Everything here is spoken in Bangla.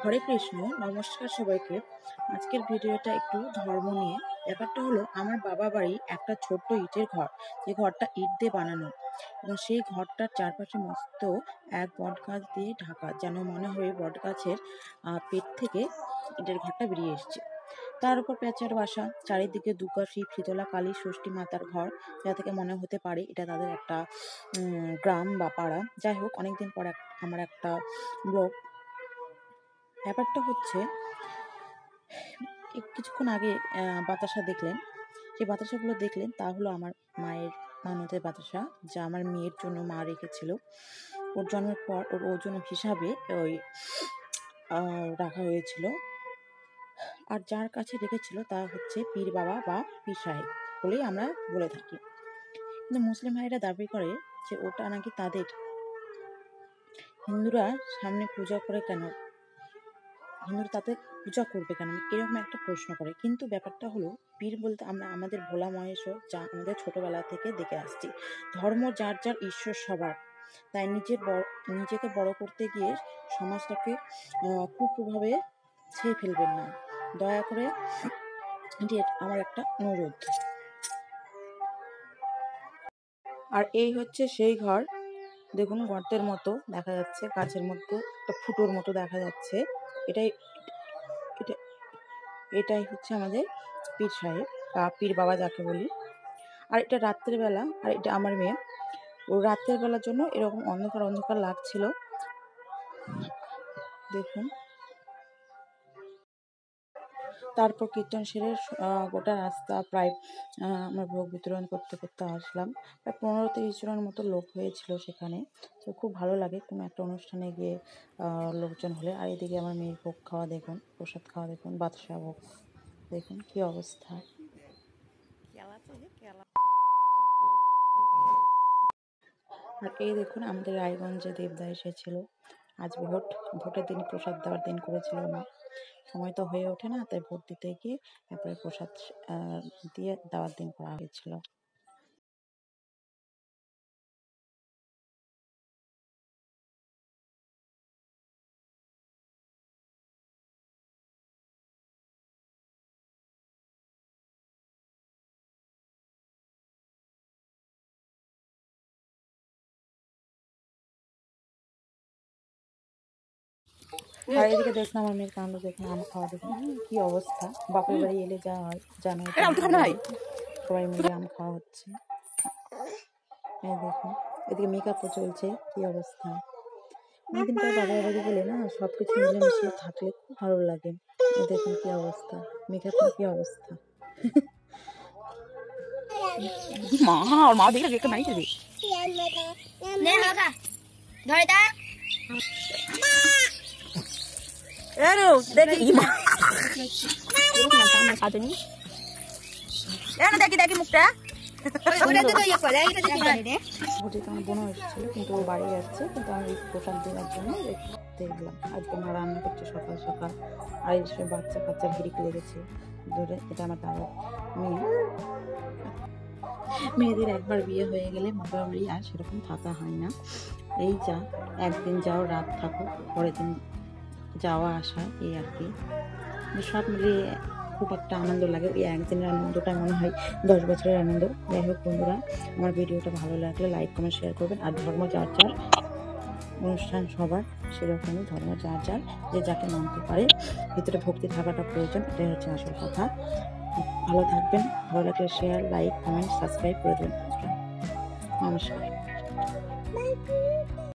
হরে কৃষ্ণ, নমস্কার সবাইকে। আজকের ভিডিওটা একটু ধর্ম নিয়ে। ব্যাপারটা হলো, আমার বাবা বাড়ি একটা ছোট্ট ইটের ঘর, যে ঘরটা ইট দিয়ে বানানো, এবং সেই ঘরটার চারপাশে মস্ত এক বট গাছ দিয়ে ঢাকা, যেন মনে হয় বট গাছের পেট থেকে ইটের ঘরটা বেরিয়ে এসছে। তার উপর পেঁচার বাসা, চারিদিকে দুর্গা, শিব, শীতলা, কালী, ষষ্ঠী মাতার ঘর, যা থেকে মনে হতে পারে এটা তাদের একটা গ্রাম বা পাড়া। যাই হোক, অনেকদিন পর আমার একটা ব্লগ। ব্যাপারটা হচ্ছে, কিছুক্ষণ আগে বাতাসা দেখলেন, যে বাতাসাগুলো দেখলেন তা হলো আমার মায়ের মানতের বাতাসা, যা আমার মেয়ের জন্য মা রেখেছিল। ওর জন্মের পর ওর ওজন হিসাবে ওই রাখা হয়েছিল। আর যার কাছে রেখেছিল তা হচ্ছে পীর বাবা বা পীর সাহেব বলেই আমরা বলে থাকি। কিন্তু মুসলিম ভাইরা দাবি করে যে ওটা নাকি তাদের। হিন্দুরা সামনে পূজা করে কেন, হিন্দুরা তাতে পূজা করবে কেন, এরকম একটা প্রশ্ন করে। কিন্তু ব্যাপারটা হলো, পীর বলতে আমরা আমাদের ভোলা মহেশ্বর, যা আমাদের ছোটবেলা থেকে দেখে আসছি। ধর্ম যার যার, ঈশ্বর সবার। তাই নিজেকে বড় করতে গিয়ে সমাজটাকে কুপ্রভাবে ছেয়ে ফেলবেন না, দয়া করে। এটি আমার একটা অনুরোধ। আর এই হচ্ছে সেই ঘর। দেখুন, গর্তের মতো দেখা যাচ্ছে, গাছের মধ্যে একটা ফুটোর মতো দেখা যাচ্ছে। এটাই হচ্ছে আমাদের পীর সাহেব বা পীর বাবা যাকে বলি। আর এটা রাত্রের বেলা, আর এটা আমার মেয়ে। ও রাত্রের বেলার জন্য এরকম অন্ধকার অন্ধকার লাগছিল। দেখুন, তারপর কীর্তন সেরে গোটা রাস্তা প্রায় আমরা ভোগ বিতরণ করতে করতে আসলাম। প্রায় 15-30 জনের মতো লোক হয়েছিল সেখানে। তো খুব ভালো লাগে কোনো একটা অনুষ্ঠানে গিয়ে লোকজন হলে। আর এদিকে আমার মেয়ের ভোগ খাওয়া দেখুন, প্রসাদ খাওয়া দেখুন, বাদশা ভোগ দেখুন কি অবস্থা। আর এই দেখুন, আমাদের রায়গঞ্জে দেবদা এসেছিল। আজ ভোটের দিন প্রসাদ দেওয়ার দিন করেছিল না, সময় তো হয়ে ওঠে না, তাই ভোট দিতে গিয়ে তারপরে প্রসাদ দিয়ে দেওয়ার দিন করা হয়েছিল। আর এদিকে দেখুন আমার মেয়ের কাণ্ড দেখুন, আম খাওয়া দেখুন কি অবস্থা। বাপের বাড়ি এলে যা হয় জানো, সবাই মিলে আম খাওয়া হচ্ছে। এই দেখুন, এদিকে মেকআপও চলছে, কি অবস্থা। অনেকদিন পর বাবার বাড়ি গেলে না, সবকিছু মিলেমিশে থাকলে খুব ভালো লাগে। দেখুন কি অবস্থা, মেকআপের কি অবস্থা। মা দেখে দেখে নাই রে নে হাগা ধরে দা এরো দেখি মা এরকম না আমরা কাটনি এনা দেখি দেখি মুখটা ওরে তো ইয়া করে এটা দেখি রে বুঝি তো আমার বোনও এসেছিল, কিন্তু ও বাড়ি যাচ্ছে, কিন্তু আমি প্রসাদ দেওয়ার জন্য দেখলাম। আজকে মা রান্না করছে সকাল সকাল। আর এই সব বাচ্চা কাচ্চা ভিড়িক লেগেছে ধরে। এটা আমার দাদার মেয়ে। মেয়েদের একবার বিয়ে হয়ে গেলে বাবার বাড়ি আর সেরকম থাকা হয় না। এই যা একদিন যাও, রাত থাকো, পরের দিন যাওয়া আসা, এই আর কি। সব মিলিয়ে খুব একটা আনন্দ লাগে। ওই একদিনের আনন্দটা মনে হয় 10 বছরের আনন্দ। যাই হোক বন্ধুরা, আমার ভিডিওটা ভালো লাগলে লাইক কমেন্ট শেয়ার করবেন। আর ধর্ম যার যার, অনুষ্ঠান সবার, সেরকমই ধর্ম যার যার, যে যাকে মানতে পারে। ভিতরে ভক্তি থাকাটা প্রয়োজন, এটাই হচ্ছে আসল কথা। ভালো থাকবেন, ভালো লাগলে শেয়ার, লাইক, কমেন্ট, সাবস্ক্রাইব করে দেবেন। নমস্কার।